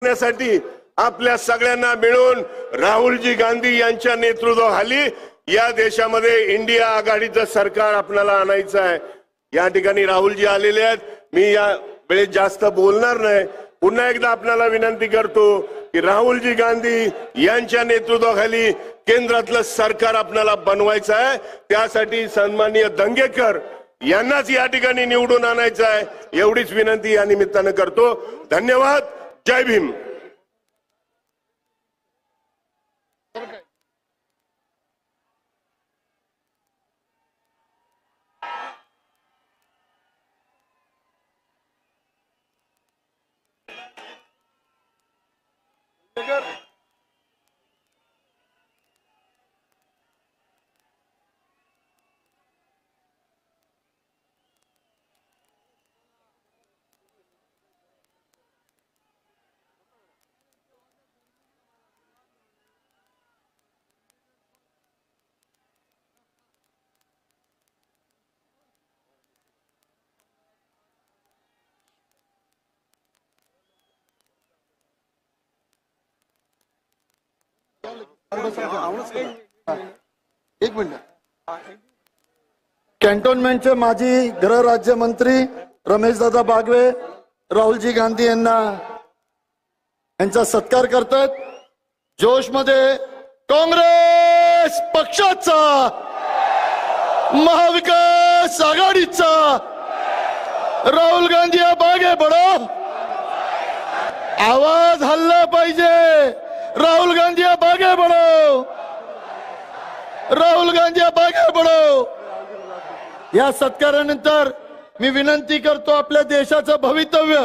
करण्यासाठी आपल्या सगळ्यांना मिळून राहुलजी गांधी यांच्या नेतृत्वाखाली या देशामध्ये इंडिया आघाडीचं सरकार आपल्याला आणायचं आहे। या ठिकाणी राहुलजी आलेले आहेत, मी या वेळेत जास्त बोलणार नाही। पुन्हा एकदा आपल्याला विनंती करतो की राहुलजी गांधी यांच्या नेतृत्वाखाली केंद्रातलं सरकार आपल्याला बनवायचं आहे। त्यासाठी सन्माननीय दंगेकर यांनाच या ठिकाणी निवडून आणायचं आहे, एवढीच विनंती या निमित्तानं करतो। धन्यवाद। जय भीम। एक मिनिट। कॅन्टोन्मेंटचे माजी गृह राज्यमंत्री रमेशदादा बागवे राहुलजी गांधी यांचा सत्कार करतात। जोशमध्ये काँग्रेस पक्षाचा, महाविकास आघाडीचा राहुल गांधी बागे बडो, आवाज हल्ला पाहिजे। राहुल गांधी बागे बडो, राहुल गांधी बागे बडो। या सत्कारानंतर मी विनंती करतो आपल्या देशाचं भवितव्य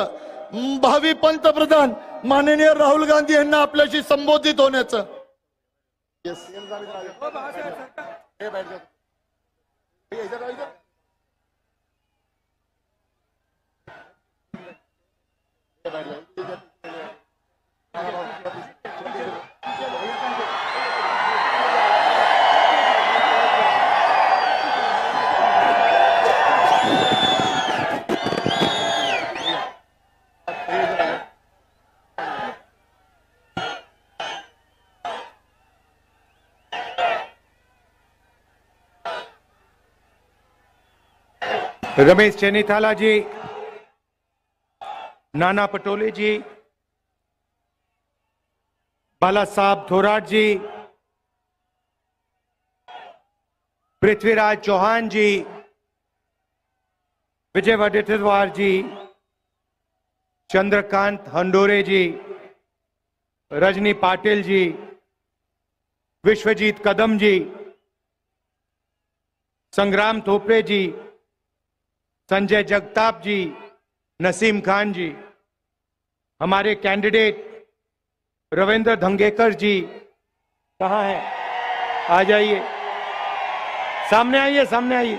भावी पंतप्रधान माननीय राहुल गांधी यांना आपल्याशी संबोधित होण्याचं। रमेश चेन्नीथाला जी, नाना पटोले जी, बाला साहब थोराट जी, पृथ्वीराज चौहान जी, विजय वडेट्टीवार जी, चंद्रकांत हंडोरे जी, रजनी पाटिल जी, विश्वजीत कदम जी, संग्राम थोपरे जी, संजय जगताप जी, नसीम खान जी, हमारे कैंडिडेट रविंद्र धंगेकर जी कहाँ हैं? आ जाइए, सामने आइए, सामने आइए।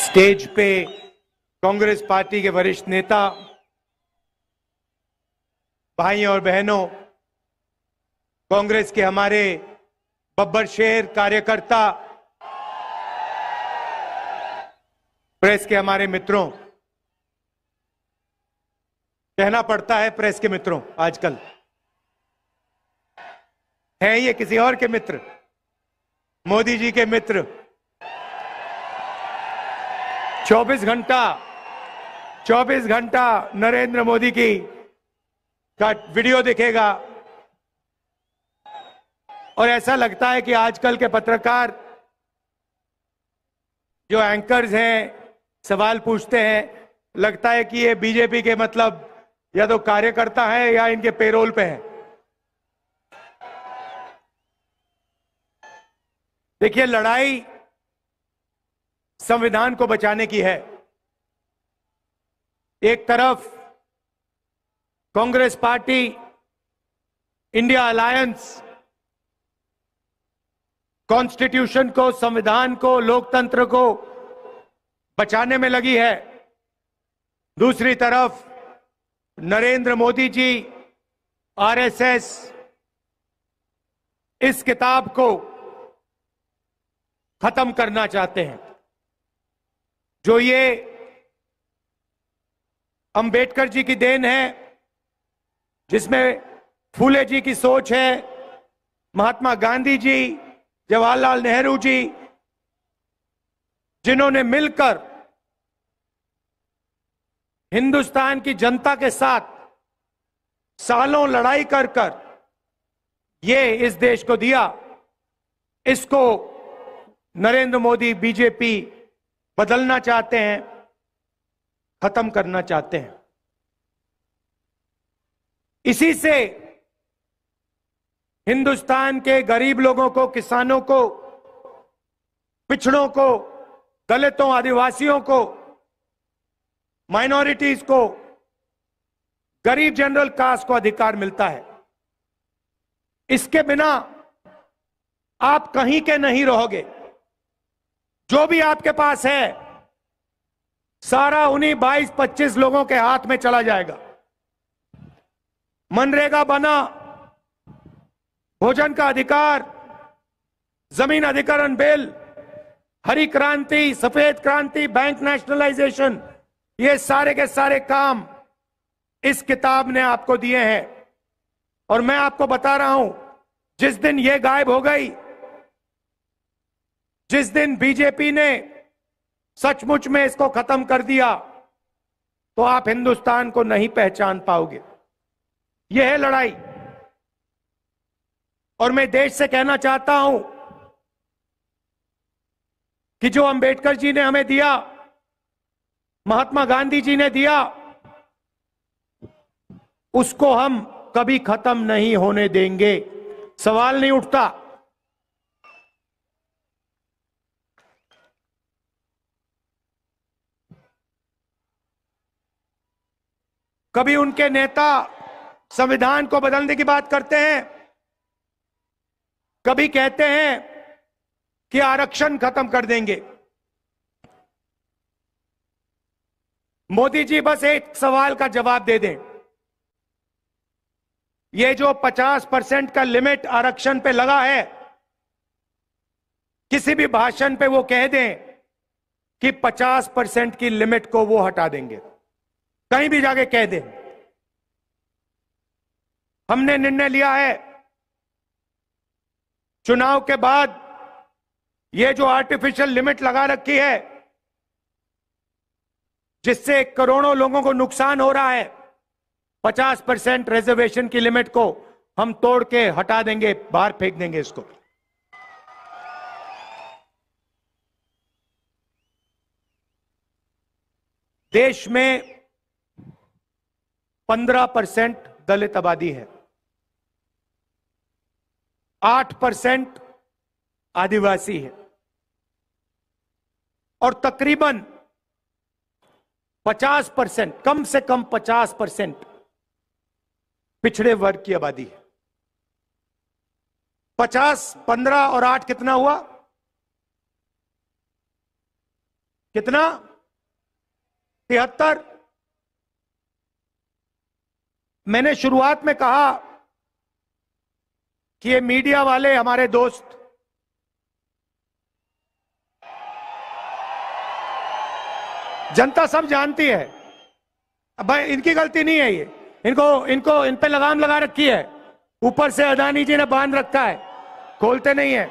स्टेज पे कांग्रेस पार्टी के वरिष्ठ नेता, भाई और बहनों, कांग्रेस के हमारे बब्बर शेर कार्यकर्ता, प्रेस के हमारे मित्रों, कहना पड़ता है प्रेस के मित्रों, आजकल हैं ये किसी और के मित्र, मोदी जी के मित्र। 24 घंटा नरेंद्र मोदी की का वीडियो दिखेगा और ऐसा लगता है कि आजकल के पत्रकार जो एंकर्स हैं, सवाल पूछते हैं, लगता है कि ये बीजेपी के मतलब या तो कार्यकर्ता हैं या इनके पेरोल पे हैं। देखिए, लड़ाई संविधान को बचाने की है। एक तरफ Congress party, India alliance constitution को, संविधान को, लोकतंत्र को बचाने में लगी है। दूसरी तरफ नरेंद्र मोदी जी, आरएसएस इस किताब को खत्म करना चाहते हैं। जो ये अंबेडकर जी की देन है, जिसमें फूले जी की सोच है, महात्मा गांधी जी, जवाहरलाल नेहरू जी, जिन्होंने मिलकर हिंदुस्तान की जनता के साथ सालों लड़ाई कर कर ये इस देश को दिया, इसको नरेंद्र मोदी बीजेपी बदलना चाहते हैं, खत्म करना चाहते हैं। इसी से हिंदुस्तान के गरीब लोगों को, किसानों को, पिछड़ों को, दलितों, आदिवासियों को, माइनॉरिटीज को, गरीब जनरल कास्ट को अधिकार मिलता है। इसके बिना आप कहीं के नहीं रहोगे। जो भी आपके पास है सारा उन्हीं 22-25 लोगों के हाथ में चला जाएगा। मनरेगा बना, भोजन का अधिकार, जमीन अधिकरण बिल, हरी क्रांति, सफेद क्रांति, बैंक नेशनलाइजेशन, ये सारे के सारे काम इस किताब ने आपको दिए हैं। और मैं आपको बता रहा हूं, जिस दिन ये गायब हो गई, जिस दिन बीजेपी ने सचमुच में इसको खत्म कर दिया, तो आप हिंदुस्तान को नहीं पहचान पाओगे। यह है लड़ाई। और मैं देश से कहना चाहता हूं कि जो अंबेडकर जी ने हमें दिया, महात्मा गांधी जी ने दिया, उसको हम कभी खत्म नहीं होने देंगे। सवाल नहीं उठता। कभी उनके नेता संविधान को बदलने की बात करते हैं, कभी कहते हैं कि आरक्षण खत्म कर देंगे। मोदी जी बस एक सवाल का जवाब दे दें। ये जो 50% का लिमिट आरक्षण पे लगा है, किसी भी भाषण पे वो कह दें कि 50% की लिमिट को वो हटा देंगे। कहीं भी जाके कह दें। हमने निर्णय लिया है चुनाव के बाद ये जो आर्टिफिशियल लिमिट लगा रखी है, जिससे करोड़ों लोगों को नुकसान हो रहा है, 50% रिजर्वेशन की लिमिट को हम तोड़ के हटा देंगे, बाहर फेंक देंगे इसको। देश में 15% दलित आबादी है, 8% आदिवासी है और तकरीबन 50%, कम से कम 50% पिछड़े वर्ग की आबादी है। 50, 15 और 8 कितना हुआ? कितना? 73। मैंने शुरुआत में कहा कि ये मीडिया वाले हमारे दोस्त जनता सब जानती है। अब भाई इनकी गलती नहीं है, ये इन पे लगाम लगा रखी है, ऊपर से अदानी जी ने बांध रखा है, खोलते नहीं है।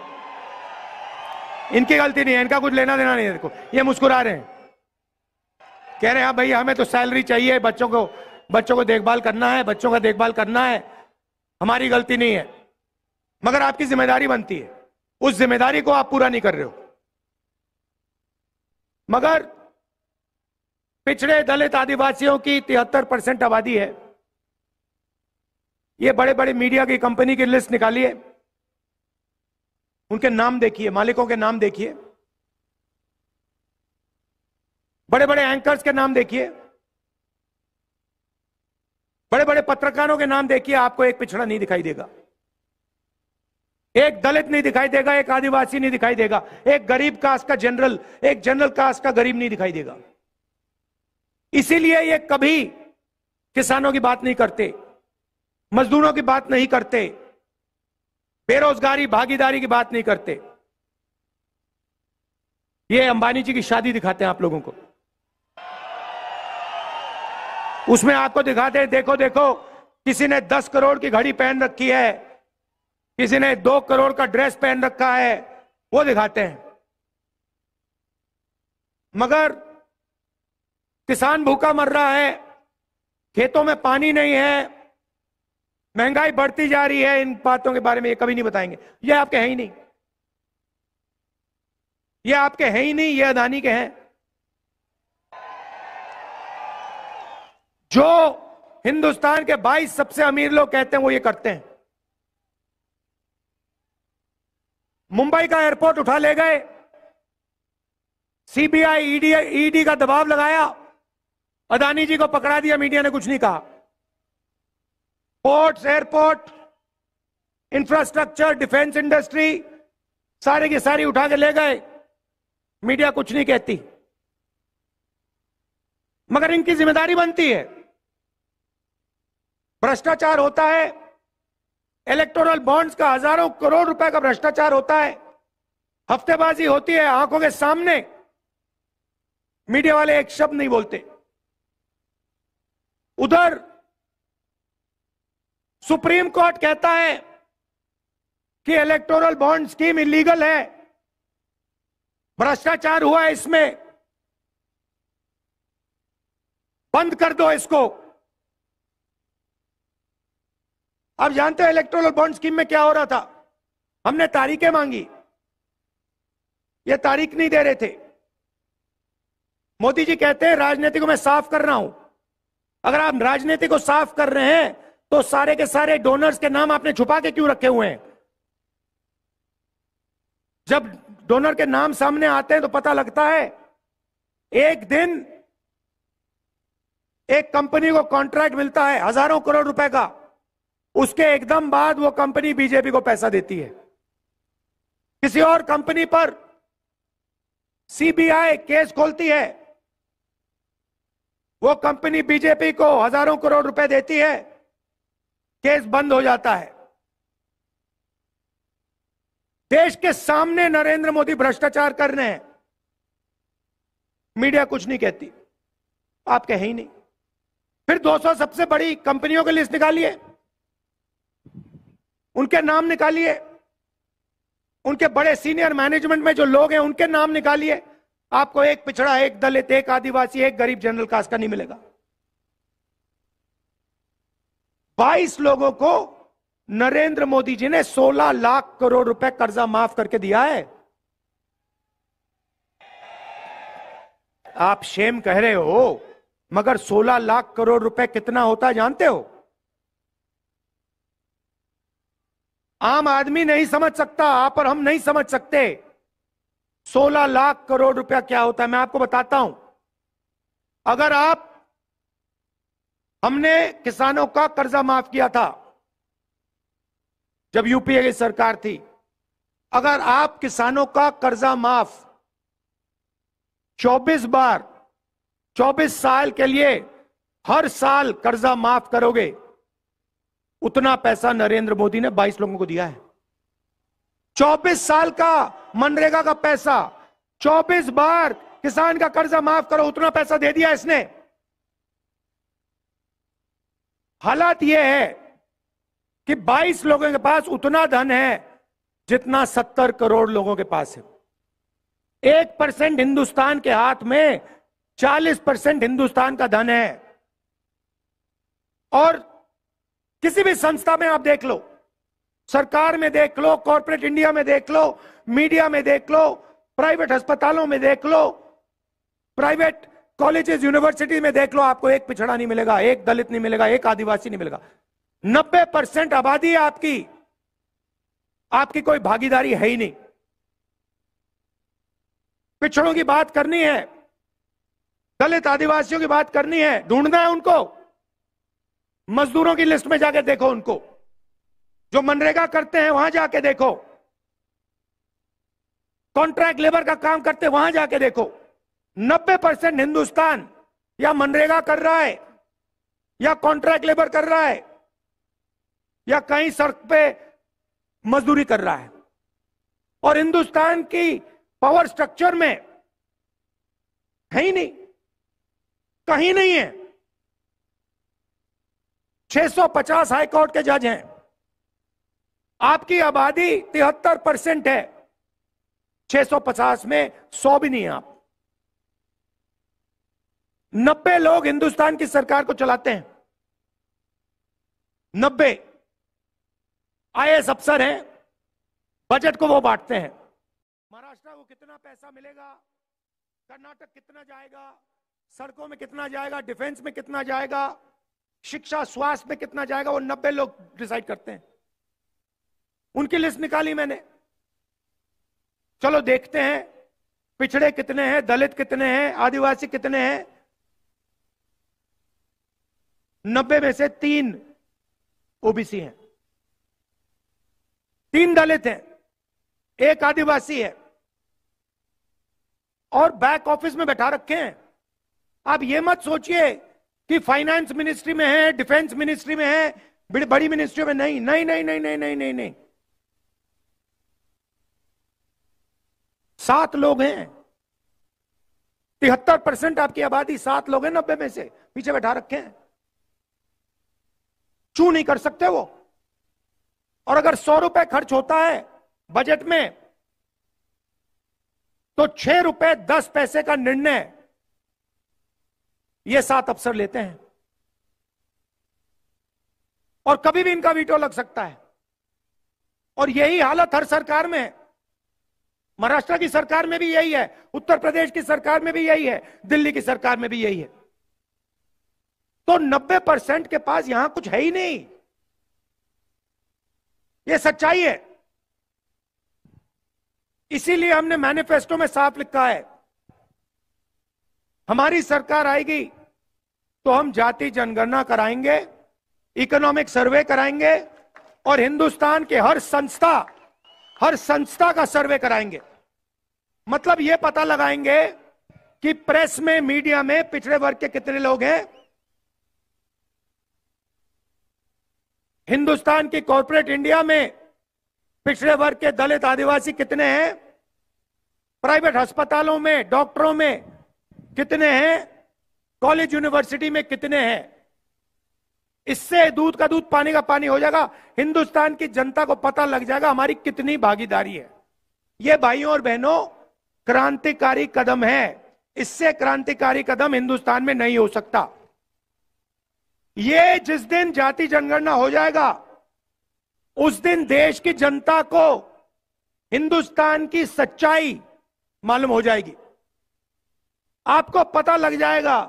इनकी गलती नहीं है, इनका कुछ लेना देना नहीं है। देखो ये मुस्कुरा रहे हैं, कह रहे हैं हाँ भाई हमें तो सैलरी चाहिए, बच्चों को देखभाल करना है, बच्चों का देखभाल करना है, हमारी गलती नहीं है। मगर आपकी जिम्मेदारी बनती है, उस जिम्मेदारी को आप पूरा नहीं कर रहे हो। मगर पिछड़े दलित आदिवासियों की 73% आबादी है। ये बड़े बड़े मीडिया की कंपनी की लिस्ट निकालिए, उनके नाम देखिए, मालिकों के नाम देखिए, बड़े बड़े एंकर्स के नाम देखिए, बड़े बड़े पत्रकारों के नाम देखिए, आपको एक पिछड़ा नहीं दिखाई देगा, एक दलित नहीं दिखाई देगा, एक आदिवासी नहीं दिखाई देगा, एक गरीब कास्ट का जनरल, एक जनरल कास्ट का गरीब नहीं दिखाई देगा। इसीलिए ये कभी किसानों की बात नहीं करते, मजदूरों की बात नहीं करते, बेरोजगारी भागीदारी की बात नहीं करते। ये अंबानी जी की शादी दिखाते हैं आप लोगों को, उसमें आपको दिखाते हैं, देखो देखो किसी ने 10 करोड़ की घड़ी पहन रखी है, किसी ने 2 करोड़ का ड्रेस पहन रखा है, वो दिखाते हैं। मगर किसान भूखा मर रहा है, खेतों में पानी नहीं है, महंगाई बढ़ती जा रही है, इन बातों के बारे में ये कभी नहीं बताएंगे। ये आपके हैं ही नहीं, ये आपके हैं ही नहीं, ये अदानी के हैं। जो हिंदुस्तान के 22 सबसे अमीर लोग कहते हैं वो ये करते हैं। मुंबई का एयरपोर्ट उठा ले गए, सीबीआई ईडी का दबाव लगाया, अदानी जी को पकड़ा दिया, मीडिया ने कुछ नहीं कहा। Ports, airport, infrastructure, defence industry सारे की सारी उठा के ले गए, मीडिया कुछ नहीं कहती। मगर इनकी जिम्मेदारी बनती है। भ्रष्टाचार होता है, इलेक्टोरल बॉन्ड्स का हजारों करोड़ रुपए का भ्रष्टाचार होता है, हफ्तेबाजी होती है आंखों के सामने, मीडिया वाले एक शब्द नहीं बोलते। उधर सुप्रीम कोर्ट कहता है कि इलेक्टोरल बॉन्ड स्कीम इलीगल है, भ्रष्टाचार हुआ है इसमें, बंद कर दो इसको। आप जानते हो इलेक्टोरल बॉन्ड स्कीम में क्या हो रहा था? हमने तारीखें मांगी, ये तारीख नहीं दे रहे थे। मोदी जी कहते हैं राजनीति को मैं साफ कर रहा हूं। अगर आप राजनीति को साफ कर रहे हैं तो सारे के सारे डोनर्स के नाम आपने छुपा के क्यों रखे हुए हैं? जब डोनर के नाम सामने आते हैं तो पता लगता है। एक दिन एक कंपनी को कॉन्ट्रैक्ट मिलता है हजारों करोड़ रुपए का, उसके एकदम बाद वो कंपनी बीजेपी को पैसा देती है। किसी और कंपनी पर सीबीआई केस खोलती है, वो कंपनी बीजेपी को हजारों करोड़ रुपए देती है, केस बंद हो जाता है। देश के सामने नरेंद्र मोदी भ्रष्टाचार कर रहे हैं, मीडिया कुछ नहीं कहती, आप कहे ही नहीं। फिर 200 सबसे बड़ी कंपनियों की लिस्ट निकालिए, उनके नाम निकालिए, उनके बड़े सीनियर मैनेजमेंट में जो लोग हैं उनके नाम निकालिए, आपको एक पिछड़ा, एक दलित, एक आदिवासी, एक गरीब जनरल कास्ट का नहीं मिलेगा। 22 लोगों को नरेंद्र मोदी जी ने 16 लाख करोड़ रुपए कर्जा माफ करके दिया है। आप शेम कह रहे हो, मगर 16 लाख करोड़ रुपए कितना होता है जानते हो? आम आदमी नहीं समझ सकता, आप और हम नहीं समझ सकते 16 लाख करोड़ रुपया क्या होता है। मैं आपको बताता हूं। अगर हमने किसानों का कर्जा माफ किया था जब यूपीए की सरकार थी, अगर आप किसानों का कर्जा माफ 24 बार 24 साल के लिए हर साल कर्जा माफ करोगे, उतना पैसा नरेंद्र मोदी ने 22 लोगों को दिया है। 24 साल का मनरेगा का पैसा, 24 बार किसान का कर्जा माफ करो, उतना पैसा दे दिया इसने। हालात यह है कि 22 लोगों के पास उतना धन है जितना 70 करोड़ लोगों के पास है। 1% हिंदुस्तान के हाथ में 40% हिंदुस्तान का धन है। और किसी भी संस्था में आप देख लो, सरकार में देख लो, कॉर्पोरेट इंडिया में देख लो, मीडिया में देख लो, प्राइवेट अस्पतालों में देख लो, प्राइवेट कॉलेजेस यूनिवर्सिटी में देख लो, आपको एक पिछड़ा नहीं मिलेगा, एक दलित नहीं मिलेगा, एक आदिवासी नहीं मिलेगा। 90% आबादी है आपकी कोई भागीदारी है ही नहीं। पिछड़ों की बात करनी है, दलित आदिवासियों की बात करनी है, ढूंढना है उनको। मजदूरों की लिस्ट में जाके देखो उनको, जो मनरेगा करते हैं वहां जाके देखो, कॉन्ट्रैक्ट लेबर का काम करते हैं वहां जाके देखो। 90% हिंदुस्तान या मनरेगा कर रहा है, या कॉन्ट्रैक्ट लेबर कर रहा है, या कहीं सड़क पे मजदूरी कर रहा है। और हिंदुस्तान की पावर स्ट्रक्चर में है ही नहीं, कहीं नहीं है। 650 हाईकोर्ट के जज हैं, आपकी आबादी 73% है, 650 में 100 भी नहीं है आप। 90 लोग हिंदुस्तान की सरकार को चलाते हैं, 90 आईएएस अफसर हैं, बजट को वो बांटते हैं। महाराष्ट्र को कितना पैसा मिलेगा, कर्नाटक कितना जाएगा, सड़कों में कितना जाएगा, डिफेंस में कितना जाएगा, शिक्षा स्वास्थ्य में कितना जाएगा, वो 90 लोग डिसाइड करते हैं। उनकी लिस्ट निकाली मैंने। चलो देखते हैं पिछड़े कितने हैं, दलित कितने हैं, आदिवासी कितने हैं। 90 में से 3 ओबीसी हैं, 3 दलित हैं, 1 आदिवासी है, और बैक ऑफिस में बैठा रखे हैं। आप ये मत सोचिए कि फाइनेंस मिनिस्ट्री में है, डिफेंस मिनिस्ट्री में है, बड़ी मिनिस्ट्री में नहीं, नहीं नहीं नहीं नहीं नहीं नहीं नहीं। 7 लोग हैं, 73% आपकी आबादी, 7 लोग हैं 90 में से, पीछे बैठा रखे हैं। चू नहीं कर सकते वो। और अगर 100 रुपए खर्च होता है बजट में, तो 6 रुपए 10 पैसे का निर्णय ये 7 अफसर लेते हैं, और कभी भी इनका वीटो लग सकता है। और यही हालत हर सरकार में है। महाराष्ट्र की सरकार में भी यही है, उत्तर प्रदेश की सरकार में भी यही है, दिल्ली की सरकार में भी यही है। तो 90% के पास यहां कुछ है ही नहीं, यह सच्चाई है। इसीलिए हमने मैनिफेस्टो में साफ लिखा है, हमारी सरकार आएगी तो हम जाति जनगणना कराएंगे, इकोनॉमिक सर्वे कराएंगे, और हिंदुस्तान के हर संस्था का सर्वे कराएंगे। मतलब यह पता लगाएंगे कि प्रेस में, मीडिया में पिछड़े वर्ग के कितने लोग हैं, हिंदुस्तान की कॉर्पोरेट इंडिया में पिछड़े वर्ग के दलित आदिवासी कितने हैं, प्राइवेट अस्पतालों में, डॉक्टरों में कितने हैं, कॉलेज यूनिवर्सिटी में कितने हैं। इससे दूध का दूध पानी का पानी हो जाएगा। हिंदुस्तान की जनता को पता लग जाएगा हमारी कितनी भागीदारी है। यह भाइयों और बहनों क्रांतिकारी कदम है। इससे क्रांतिकारी कदम हिंदुस्तान में नहीं हो सकता। ये जिस दिन जाति जनगणना हो जाएगा, उस दिन देश की जनता को हिंदुस्तान की सच्चाई मालूम हो जाएगी। आपको पता लग जाएगा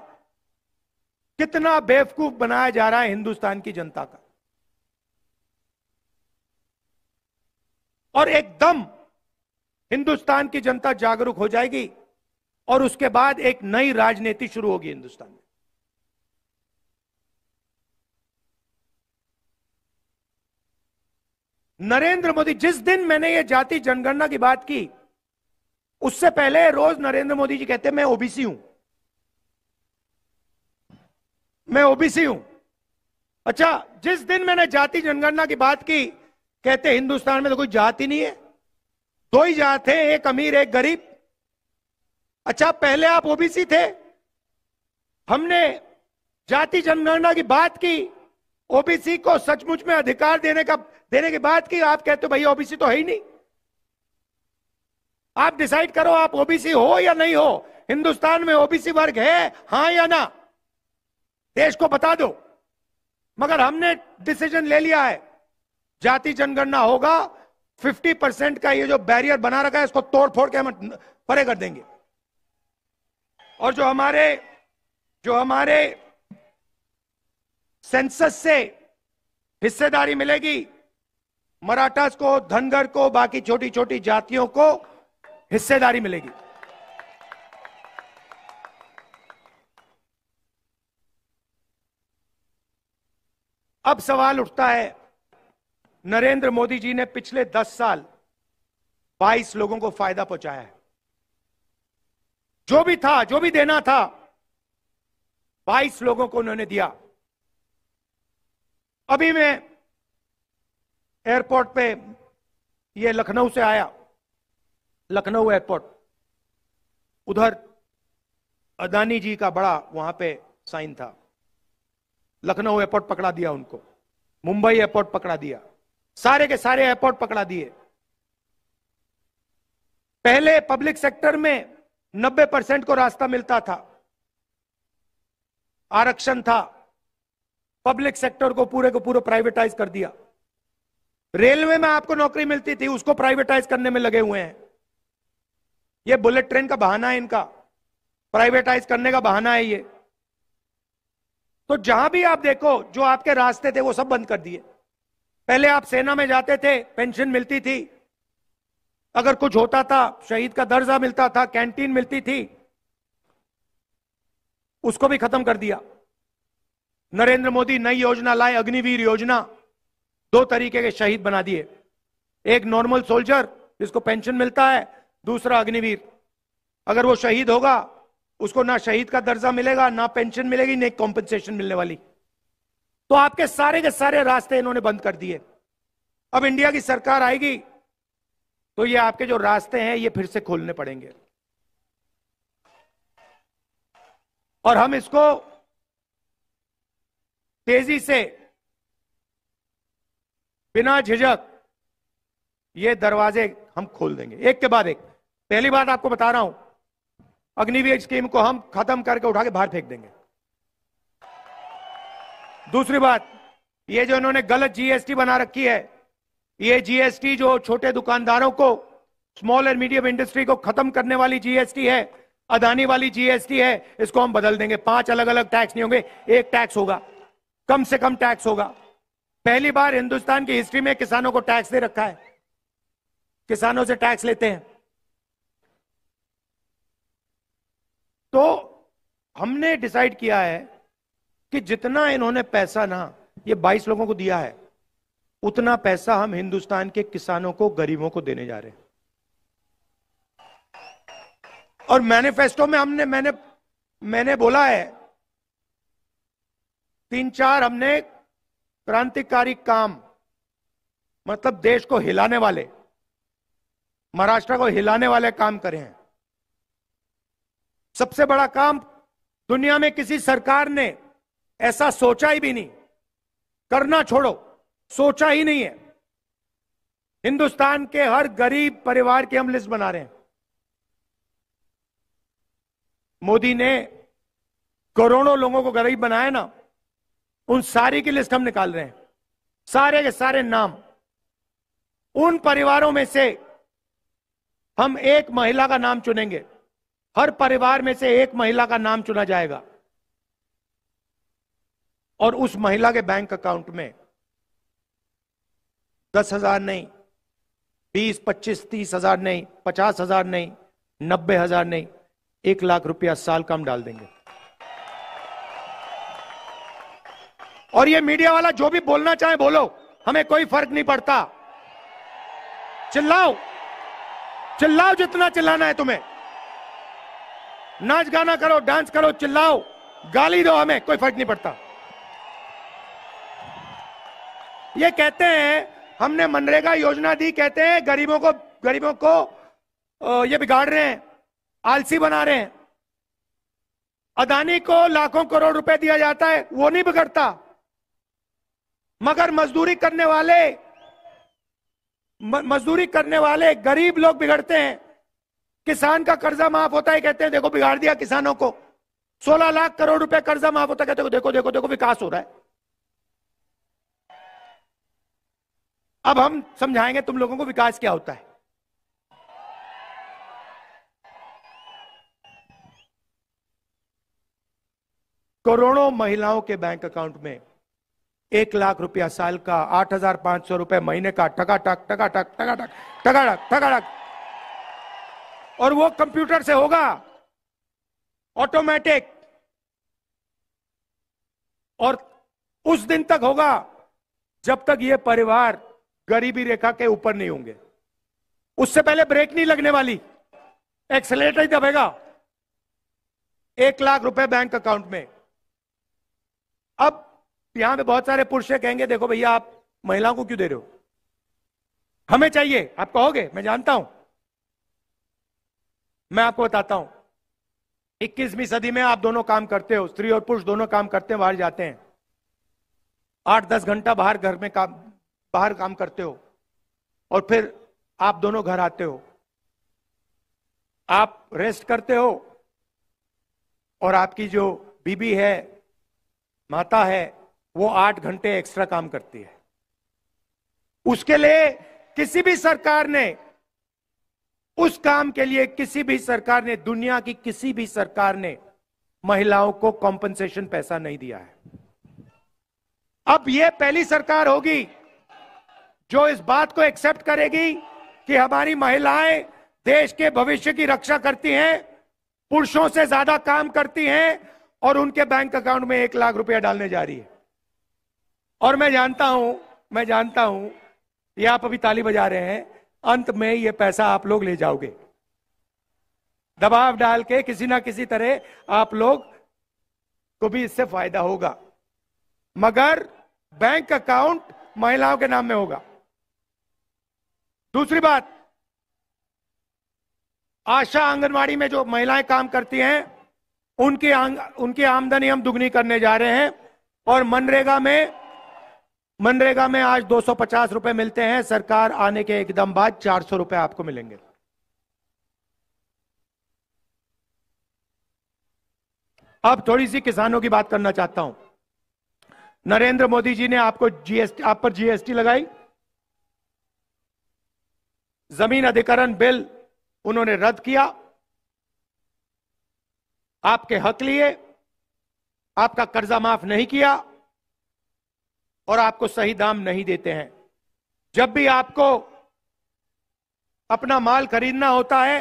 कितना बेवकूफ बनाया जा रहा है हिंदुस्तान की जनता का। और एकदम हिंदुस्तान की जनता जागरूक हो जाएगी, और उसके बाद एक नई राजनीति शुरू होगी हिंदुस्तान में। नरेंद्र मोदी, जिस दिन मैंने ये जाति जनगणना की बात की, उससे पहले रोज नरेंद्र मोदी जी कहते मैं ओबीसी हूं, मैं ओबीसी हूं। अच्छा, जिस दिन मैंने जाति जनगणना की बात की, कहते हिंदुस्तान में तो कोई जाति नहीं है, 2 ही जात है, एक अमीर एक गरीब। अच्छा, पहले आप ओबीसी थे, हमने जाति जनगणना की बात की, ओबीसी को सचमुच में अधिकार देने की बात की, आप कहते हो भैया ओबीसी तो है ही नहीं। आप डिसाइड करो, आप ओबीसी हो या नहीं हो। हिंदुस्तान में ओबीसी वर्ग है, हां या ना, देश को बता दो। मगर हमने डिसीजन ले लिया है, जाति जनगणना होगा, 50% का ये जो बैरियर बना रखा है, इसको तोड़ फोड़ के हम परे कर देंगे। और जो हमारे सेंसस से हिस्सेदारी मिलेगी, मराठास को, धनगर को, बाकी छोटी छोटी जातियों को हिस्सेदारी मिलेगी। अब सवाल उठता है, नरेंद्र मोदी जी ने पिछले 10 साल 22 लोगों को फायदा पहुंचाया है। जो भी था, जो भी देना था, 22 लोगों को उन्होंने दिया। अभी मैं एयरपोर्ट पे, ये लखनऊ से आया, लखनऊ एयरपोर्ट, उधर अदानी जी का बड़ा वहां पे साइन था। लखनऊ एयरपोर्ट पकड़ा दिया उनको, मुंबई एयरपोर्ट पकड़ा दिया, सारे के सारे एयरपोर्ट पकड़ा दिए। पहले पब्लिक सेक्टर में 90% को रास्ता मिलता था, आरक्षण था। पब्लिक सेक्टर को पूरे प्राइवेटाइज कर दिया। रेलवे में आपको नौकरी मिलती थी, उसको प्राइवेटाइज करने में लगे हुए हैं। ये बुलेट ट्रेन का बहाना है इनका, प्राइवेटाइज करने का बहाना है ये। तो जहां भी आप देखो, जो आपके रास्ते थे वो सब बंद कर दिए। पहले आप सेना में जाते थे, पेंशन मिलती थी, अगर कुछ होता था शहीद का दर्जा मिलता था, कैंटीन मिलती थी, उसको भी खत्म कर दिया। नरेंद्र मोदी नई योजना लाए, अग्निवीर योजना। 2 तरीके के शहीद बना दिए, एक नॉर्मल सोल्जर जिसको पेंशन मिलता है, दूसरा अग्निवीर। अगर वो शहीद होगा उसको ना शहीद का दर्जा मिलेगा, ना पेंशन मिलेगी, ना कॉम्पेंसेशन मिलने वाली। तो आपके सारे के सारे रास्ते इन्होंने बंद कर दिए। अब इंडिया की सरकार आएगी तो ये आपके जो रास्ते हैं ये फिर से खोलने पड़ेंगे, और हम इसको तेजी से बिना झिझक ये दरवाजे हम खोल देंगे, एक के बाद एक। पहली बात आपको बता रहा हूं, अग्निवीर स्कीम को हम खत्म करके उठा के बाहर फेंक देंगे। दूसरी बात, ये जो इन्होंने गलत जीएसटी बना रखी है, ये जीएसटी जो छोटे दुकानदारों को, स्मॉल एंड मीडियम इंडस्ट्री को खत्म करने वाली जीएसटी है, अदानी वाली जीएसटी है, इसको हम बदल देंगे। 5 अलग अलग टैक्स नहीं होंगे, एक टैक्स होगा, कम से कम टैक्स होगा। पहली बार हिंदुस्तान की हिस्ट्री में किसानों को टैक्स दे रखा है, किसानों से टैक्स लेते हैं। तो हमने डिसाइड किया है कि जितना इन्होंने पैसा ना ये 22 लोगों को दिया है, उतना पैसा हम हिंदुस्तान के किसानों को, गरीबों को देने जा रहे हैं। और मैनिफेस्टो में मैंने बोला है 3-4 हमने क्रांतिकारी काम, मतलब देश को हिलाने वाले, महाराष्ट्र को हिलाने वाले काम करे हैं। सबसे बड़ा काम, दुनिया में किसी सरकार ने ऐसा सोचा ही भी नहीं, करना छोड़ो, सोचा ही नहीं है। हिंदुस्तान के हर गरीब परिवार की हम लिस्ट बना रहे हैं। मोदी ने करोड़ों लोगों को गरीब बनाया ना, उन सारी की लिस्ट हम निकाल रहे हैं, सारे के सारे नाम। उन परिवारों में से हम एक महिला का नाम चुनेंगे, हर परिवार में से एक महिला का नाम चुना जाएगा, और उस महिला के बैंक अकाउंट में 10,000 नहीं, 20, 25, 30,000 नहीं, 50,000 नहीं, 90,000 नहीं, 1 लाख रुपया साल का हम डाल देंगे। और ये मीडिया वाला जो भी बोलना चाहे बोलो, हमें कोई फर्क नहीं पड़ता। चिल्लाओ, चिल्लाओ जितना चिल्लाना है तुम्हें, नाच गाना करो, डांस करो, चिल्लाओ, गाली दो, हमें कोई फर्क नहीं पड़ता। ये कहते हैं हमने मनरेगा योजना दी, कहते हैं गरीबों को ये बिगाड़ रहे हैं, आलसी बना रहे हैं। अदानी को लाखों करोड़ रुपए दिया जाता है, वो नहीं बिगड़ता, मगर मजदूरी करने वाले गरीब लोग बिगड़ते हैं। किसान का कर्जा माफ होता है, कहते हैं देखो बिगाड़ दिया किसानों को। 16 लाख करोड़ रुपए कर्जा माफ होता है, कहते देखो देखो देखो विकास हो रहा है। अब हम समझाएंगे तुम लोगों को विकास क्या होता है। करोड़ों महिलाओं के बैंक अकाउंट में 1 लाख रुपया साल का, 8,500 रुपए महीने का, टकाटक टकाटक टकाटक टकाटक टकाटक। और वो कंप्यूटर से होगा, ऑटोमेटिक, और उस दिन तक होगा जब तक ये परिवार गरीबी रेखा के ऊपर नहीं होंगे। उससे पहले ब्रेक नहीं लगने वाली, एक्सेलेरेटर ही दबेगा। 1 लाख रुपए बैंक अकाउंट में। अब यहां पे बहुत सारे पुरुष कहेंगे देखो भैया आप महिलाओं को क्यों दे रहे हो, हमें चाहिए। आप कहोगे, मैं जानता हूं, मैं आपको बताता हूं। 21वीं सदी में आप दोनों काम करते हो, स्त्री और पुरुष दोनों काम करते हैं, बाहर जाते हैं, 8-10 घंटा बाहर घर में बाहर काम करते हो, और फिर आप दोनों घर आते हो, आप रेस्ट करते हो, और आपकी जो बीबी है, माता है, वो 8 घंटे एक्स्ट्रा काम करती है। उसके लिए किसी भी सरकार ने, उस काम के लिए किसी भी सरकार ने, दुनिया की किसी भी सरकार ने महिलाओं को कॉम्पनसेशन पैसा नहीं दिया है। अब यह पहली सरकार होगी जो इस बात को एक्सेप्ट करेगी कि हमारी महिलाएं देश के भविष्य की रक्षा करती हैं, पुरुषों से ज्यादा काम करती हैं, और उनके बैंक अकाउंट में 1 लाख रुपया डालने जा रही है। और मैं जानता हूं ये आप अभी ताली बजा रहे हैं, अंत में ये पैसा आप लोग ले जाओगे, दबाव डाल के किसी ना किसी तरह आप लोग को भी इससे फायदा होगा, मगर बैंक अकाउंट महिलाओं के नाम में होगा। दूसरी बात, आशा आंगनवाड़ी में जो महिलाएं काम करती हैं, उनकी आमदनी हम दुगनी करने जा रहे हैं, और मनरेगा में आज 250 रुपए मिलते हैं, सरकार आने के एकदम बाद 400 रुपए आपको मिलेंगे। अब थोड़ी सी किसानों की बात करना चाहता हूं। नरेंद्र मोदी जी ने आप पर जीएसटी लगाई, जमीन अधिग्रहण बिल उन्होंने रद्द किया, आपके हक लिए, आपका कर्जा माफ नहीं किया, और आपको सही दाम नहीं देते हैं। जब भी आपको अपना माल खरीदना होता है,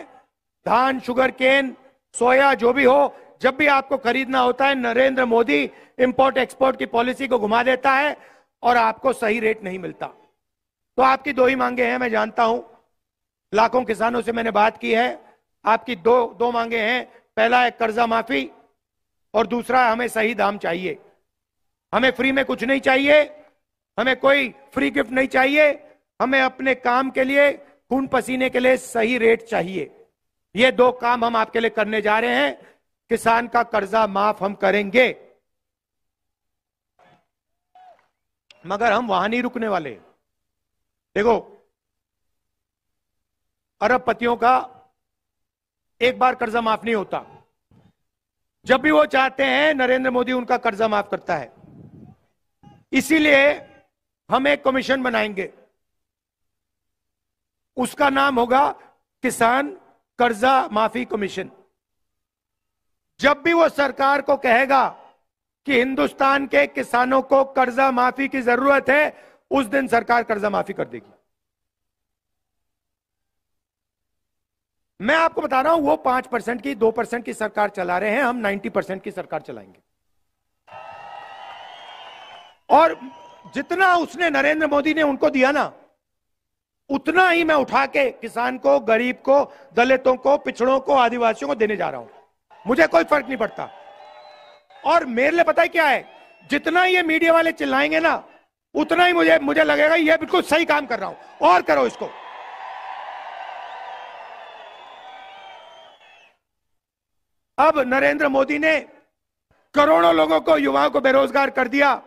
धान, शुगर केन, सोया, जो भी हो, जब भी आपको खरीदना होता है, नरेंद्र मोदी इंपोर्ट एक्सपोर्ट की पॉलिसी को घुमा देता है और आपको सही रेट नहीं मिलता। तो आपकी 2 ही मांगे हैं, मैं जानता हूं, लाखों किसानों से मैंने बात की है। आपकी दो मांगे हैं, पहला है कर्जा माफी, और दूसरा हमें सही दाम चाहिए। हमें फ्री में कुछ नहीं चाहिए, हमें कोई फ्री गिफ्ट नहीं चाहिए, हमें अपने काम के लिए, खून पसीने के लिए सही रेट चाहिए। ये 2 काम हम आपके लिए करने जा रहे हैं। किसान का कर्जा माफ हम करेंगे, मगर हम वहां नहीं रुकने वाले। देखो, अरबपतियों का एक बार कर्जा माफ नहीं होता। जब भी वो चाहते हैं, नरेंद्र मोदी उनका कर्जा माफ करता है। इसीलिए हम एक कमीशन बनाएंगे, उसका नाम होगा किसान कर्जा माफी कमीशन। जब भी वो सरकार को कहेगा कि हिंदुस्तान के किसानों को कर्जा माफी की जरूरत है, उस दिन सरकार कर्जा माफी कर देगी। मैं आपको बता रहा हूं, वो 5% की, 2% की सरकार चला रहे हैं, हम 90% की सरकार चलाएंगे। और जितना उसने, नरेंद्र मोदी ने उनको दिया ना, उतना ही मैं उठा के किसान को, गरीब को, दलितों को, पिछड़ों को, आदिवासियों को देने जा रहा हूं। मुझे कोई फर्क नहीं पड़ता। और मेरे लिए पता है क्या है, जितना ये मीडिया वाले चिल्लाएंगे ना, उतना ही मुझे लगेगा ये बिल्कुल सही काम कर रहा हूं, और करो इसको। अब नरेंद्र मोदी ने करोड़ों लोगों को, युवाओं को बेरोजगार कर दिया।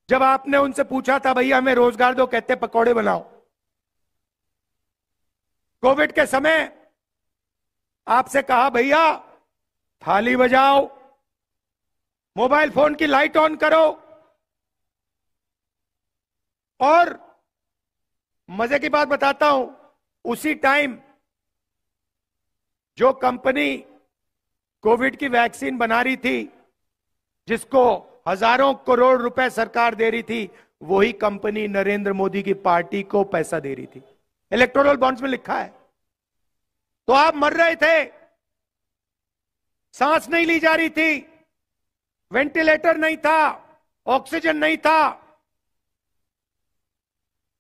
जब आपने उनसे पूछा था, भैया हमें रोजगार दो, कहते पकौड़े बनाओ। कोविड के समय आपसे कहा, भैया थाली बजाओ, मोबाइल फोन की लाइट ऑन करो। और मजे की बात बताता हूं, उसी टाइम जो कंपनी कोविड की वैक्सीन बना रही थी, जिसको हजारों करोड़ रुपए सरकार दे रही थी, वही कंपनी नरेंद्र मोदी की पार्टी को पैसा दे रही थी। इलेक्टोरल बॉन्ड्स में लिखा है। तो आप मर रहे थे, सांस नहीं ली जा रही थी, वेंटिलेटर नहीं था, ऑक्सीजन नहीं था,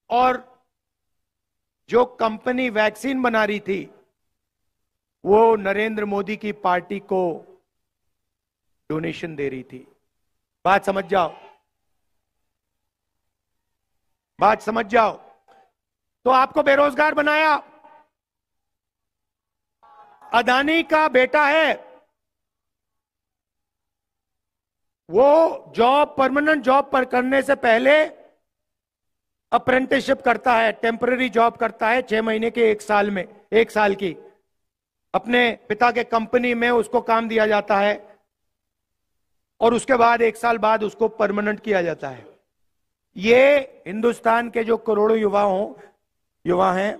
और जो कंपनी वैक्सीन बना रही थी, वो नरेंद्र मोदी की पार्टी को डोनेशन दे रही थी। बात समझ जाओ, बात समझ जाओ। तो आपको बेरोजगार बनाया। अदानी का बेटा है, वो जॉब, परमानेंट जॉब पर करने से पहले अप्रेंटिसशिप करता है, टेम्पररी जॉब करता है 6 महीने के, 1 साल में, 1 साल की अपने पिता के कंपनी में उसको काम दिया जाता है और उसके बाद 1 साल बाद उसको परमानेंट किया जाता है। ये हिंदुस्तान के जो करोड़ों युवा हैं,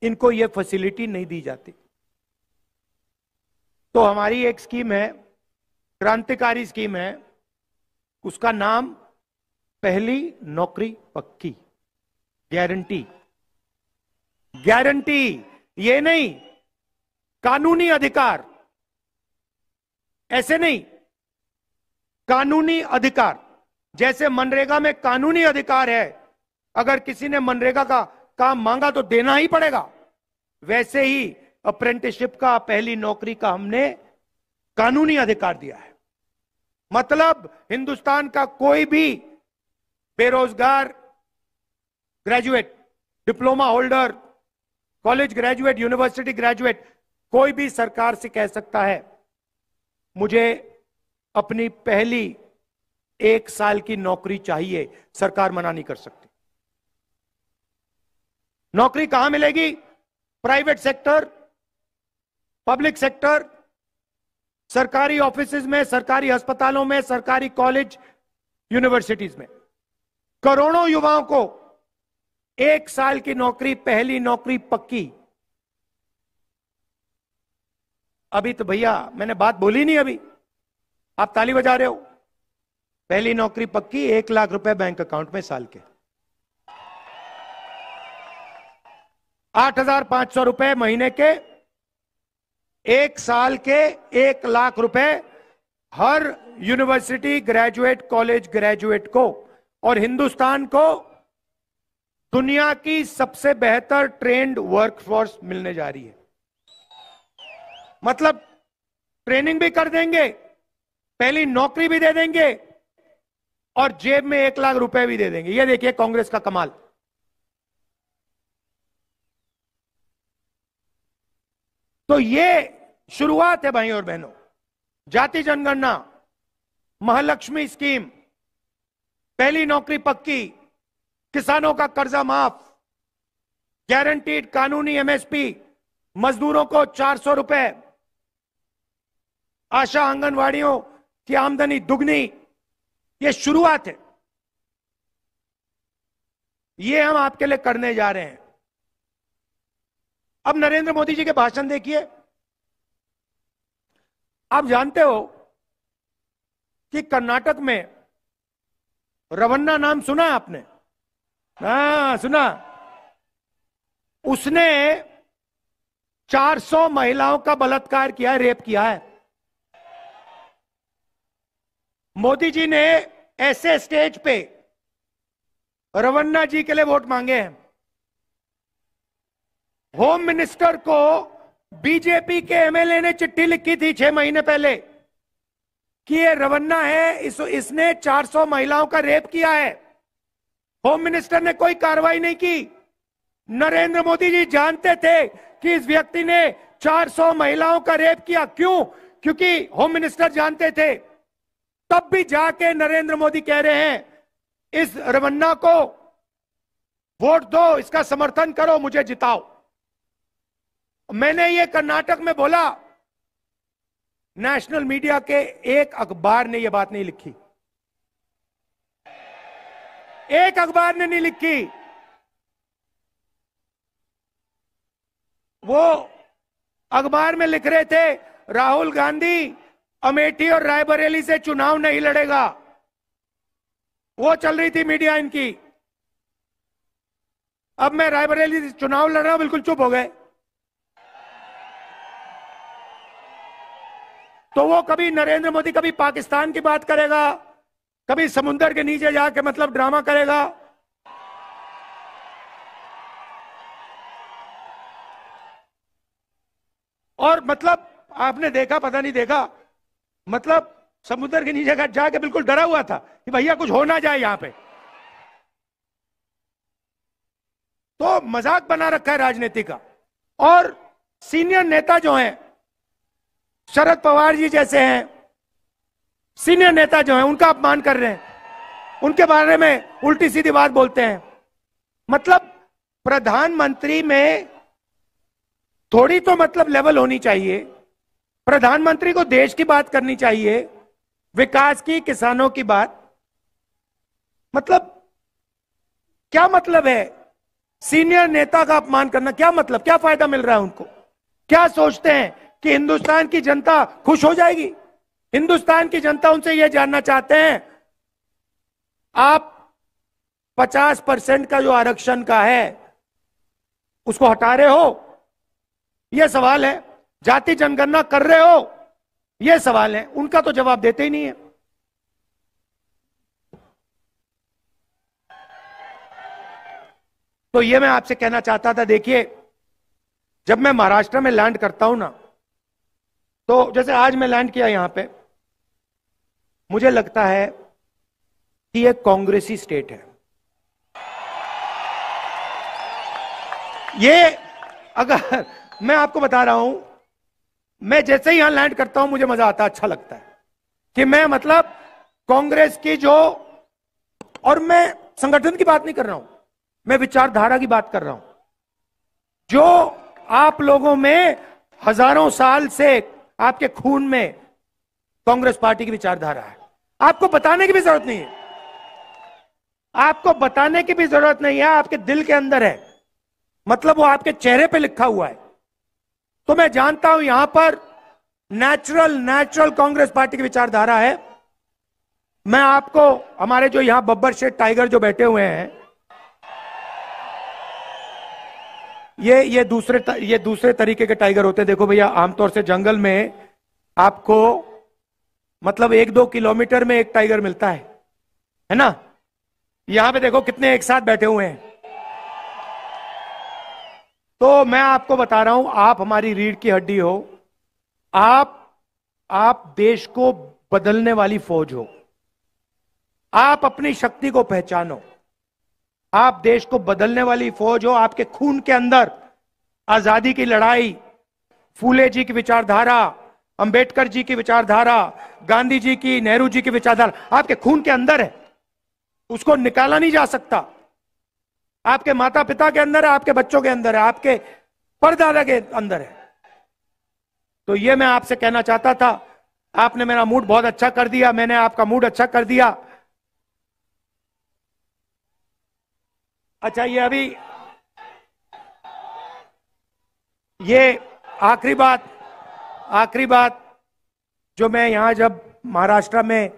इनको ये फैसिलिटी नहीं दी जाती। तो हमारी एक स्कीम है, क्रांतिकारी स्कीम है, उसका नाम पहली नौकरी पक्की, गारंटी। गारंटी ये नहीं, कानूनी अधिकार, ऐसे नहीं, कानूनी अधिकार। जैसे मनरेगा में कानूनी अधिकार है, अगर किसी ने मनरेगा का काम मांगा तो देना ही पड़ेगा, वैसे ही अप्रेंटिसशिप का, पहली नौकरी का हमने कानूनी अधिकार दिया है। मतलब हिंदुस्तान का कोई भी बेरोजगार graduate, diploma holder, college graduate, university graduate, कोई भी सरकार से कह सकता है मुझे अपनी पहली 1 साल की नौकरी चाहिए, सरकार मना नहीं कर सकती। नौकरी कहां मिलेगी? प्राइवेट सेक्टर, पब्लिक सेक्टर, सरकारी ऑफिसेज में, सरकारी अस्पतालों में, सरकारी कॉलेज, यूनिवर्सिटीज में। करोड़ों युवाओं को 1 साल की नौकरी, पहली नौकरी पक्की। अभी तो भैया मैंने बात बोली नहीं, अभी आप ताली बजा रहे हो। पहली नौकरी पक्की, 1 लाख रुपए बैंक अकाउंट में साल के, 8,500 रुपए महीने के, 1 साल के 1 लाख रुपए हर यूनिवर्सिटी ग्रेजुएट, कॉलेज ग्रेजुएट को। और हिंदुस्तान को दुनिया की सबसे बेहतर ट्रेंड वर्कफोर्स मिलने जा रही है। मतलब ट्रेनिंग भी कर देंगे, पहली नौकरी भी दे देंगे और जेब में 1 लाख रुपए भी दे देंगे। ये देखिए कांग्रेस का कमाल। तो ये शुरुआत है भाई और बहनों। जाति जनगणना, महालक्ष्मी स्कीम, पहली नौकरी पक्की, किसानों का कर्जा माफ, गारंटीड कानूनी एमएसपी, मजदूरों को 400 रुपए, आशा आंगनवाड़ियों की आमदनी दुगनी। ये शुरुआत है, ये हम आपके लिए करने जा रहे हैं। अब नरेंद्र मोदी जी के भाषण देखिए। आप जानते हो कि कर्नाटक में रवन्ना नाम सुना है आपने? हाँ सुना। उसने 400 महिलाओं का बलात्कार किया है, रेप किया है। मोदी जी ने ऐसे स्टेज पे रवन्ना जी के लिए वोट मांगे हैं। होम मिनिस्टर को बीजेपी के एमएलए ने चिट्ठी लिखी थी 6 महीने पहले कि ये रवन्ना है, इसने 400 महिलाओं का रेप किया है। होम मिनिस्टर ने कोई कार्रवाई नहीं की। नरेंद्र मोदी जी जानते थे कि इस व्यक्ति ने 400 महिलाओं का रेप किया। क्यों? क्योंकि होम मिनिस्टर जानते थे। तब भी जाके नरेंद्र मोदी कह रहे हैं इस रवन्ना को वोट दो, इसका समर्थन करो, मुझे जिताओ। मैंने ये कर्नाटक में बोला, नेशनल मीडिया के एक अखबार ने यह बात नहीं लिखी, एक अखबार ने नहीं लिखी। वो अखबार में लिख रहे थे राहुल गांधी अमेठी और रायबरेली से चुनाव नहीं लड़ेगा। वो चल रही थी मीडिया इनकी। अब मैं रायबरेली से चुनाव लड़ रहा हूं, बिल्कुल चुप हो गए। तो वो कभी नरेंद्र मोदी कभी पाकिस्तान की बात करेगा, कभी समुद्र के नीचे जाके मतलब ड्रामा करेगा। और मतलब आपने देखा, पता नहीं देखा, मतलब समुद्र के नीचे जाके बिल्कुल डरा हुआ था कि भैया कुछ हो ना जाए यहां पे। तो मजाक बना रखा है राजनीति का। और सीनियर नेता जो हैं, शरद पवार जी जैसे हैं, सीनियर नेता जो हैं उनका अपमान कर रहे हैं, उनके बारे में उल्टी सीधी बात बोलते हैं। मतलब प्रधानमंत्री में थोड़ी तो मतलब लेवल होनी चाहिए। प्रधानमंत्री को देश की बात करनी चाहिए, विकास की, किसानों की बात। मतलब क्या मतलब है सीनियर नेता का अपमान करना? क्या मतलब, क्या फायदा मिल रहा है उनको? क्या सोचते हैं कि हिंदुस्तान की जनता खुश हो जाएगी? हिंदुस्तान की जनता उनसे यह जानना चाहते हैं, आप 50% का जो आरक्षण का है उसको हटा रहे हो, यह सवाल है। जाति जनगणना कर रहे हो, यह सवाल है। उनका तो जवाब देते ही नहीं है। तो यह मैं आपसे कहना चाहता था। देखिए, जब मैं महाराष्ट्र में लैंड करता हूं ना, तो जैसे आज मैं लैंड किया यहां पे, मुझे लगता है कि यह कांग्रेसी स्टेट है। ये अगर मैं आपको बता रहा हूं, मैं जैसे ही यहां लैंड करता हूं मुझे मजा आता है, अच्छा लगता है कि मैं मतलब कांग्रेस की जो, और मैं संगठन की बात नहीं कर रहा हूं, मैं विचारधारा की बात कर रहा हूं। जो आप लोगों में हजारों साल से आपके खून में कांग्रेस पार्टी की विचारधारा है। आपको बताने की भी जरूरत नहीं है, आपको बताने की भी जरूरत नहीं है, आपके दिल के अंदर है। मतलब वो आपके चेहरे पे लिखा हुआ है। तो मैं जानता हूं यहां पर नेचुरल कांग्रेस पार्टी की विचारधारा है। मैं आपको, हमारे जो यहां बब्बर शेठ टाइगर जो बैठे हुए हैं, ये दूसरे तरीके के टाइगर होते हैं। देखो भैया, आमतौर से जंगल में आपको मतलब 1-2 किलोमीटर में एक टाइगर मिलता है ना। यहां पे देखो कितने एक साथ बैठे हुए हैं। तो मैं आपको बता रहा हूं, आप हमारी रीढ़ की हड्डी हो, आप देश को बदलने वाली फौज हो। आप अपनी शक्ति को पहचानो, आप देश को बदलने वाली फौज हो। आपके खून के अंदर आजादी की लड़ाई, फूले जी की विचारधारा, अंबेडकर जी की विचारधारा, गांधी जी की, नेहरू जी की विचारधारा आपके खून के अंदर है। उसको निकाला नहीं जा सकता। आपके माता पिता के अंदर है, आपके बच्चों के अंदर है, आपके परदादा के अंदर है। तो ये मैं आपसे कहना चाहता था। आपने मेरा मूड बहुत अच्छा कर दिया, मैंने आपका मूड अच्छा कर दिया। अच्छा, ये आखिरी बात जो मैं यहां जब महाराष्ट्र में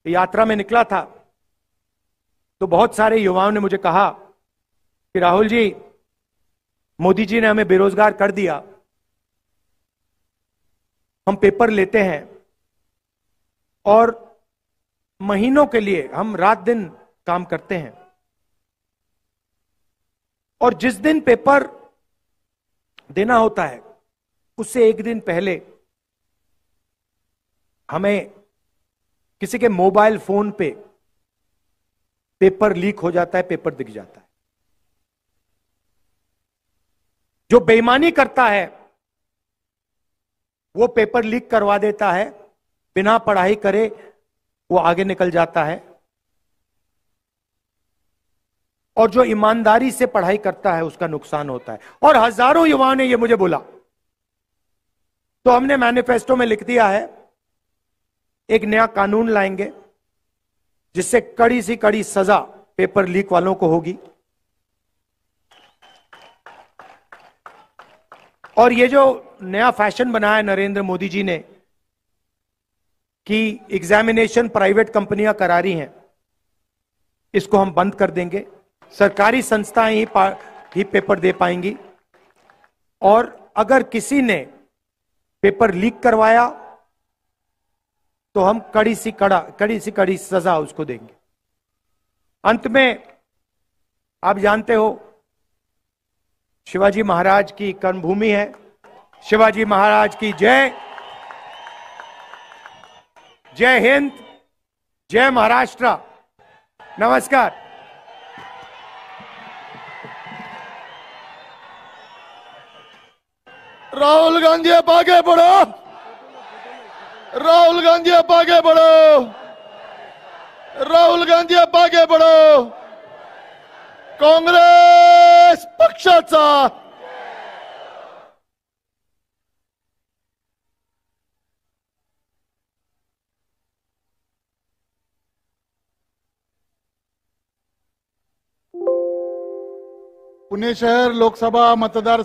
यात्रा में निकला था, तो बहुत सारे युवाओं ने मुझे कहा कि राहुल जी, मोदी जी ने हमें बेरोजगार कर दिया। हम पेपर लेते हैं और महीनों के लिए हम रात दिन काम करते हैं, और जिस दिन पेपर देना होता है उससे एक दिन पहले हमें किसी के मोबाइल फोन पे पेपर लीक हो जाता है, पेपर दिख जाता है। जो बेईमानी करता है वो पेपर लीक करवा देता है, बिना पढ़ाई करे वो आगे निकल जाता है, और जो ईमानदारी से पढ़ाई करता है उसका नुकसान होता है। और हजारों युवाओं ने यह मुझे बोला। तो हमने मैनिफेस्टो में लिख दिया है, एक नया कानून लाएंगे जिससे कड़ी सी कड़ी सजा पेपर लीक वालों को होगी। और ये जो नया फैशन बनाया नरेंद्र मोदी जी ने कि एग्जामिनेशन प्राइवेट कंपनियां करा रही हैं, इसको हम बंद कर देंगे। सरकारी संस्थाएं ही पेपर दे पाएंगी, और अगर किसी ने पेपर लीक करवाया तो हम कड़ी सी कड़ी सजा उसको देंगे। अंत में आप जानते हो, शिवाजी महाराज की कर्मभूमि है। शिवाजी महाराज की जय। जय हिंद, जय महाराष्ट्र। नमस्कार। राहुल गांधी, आप आगे बढ़ो। राहुल गांधी आप आगे बढ़ो, राहुल गांधी आप आगे बढ़ो. काँग्रेस पक्षाचा पुणे शहर लोकसभा मतदार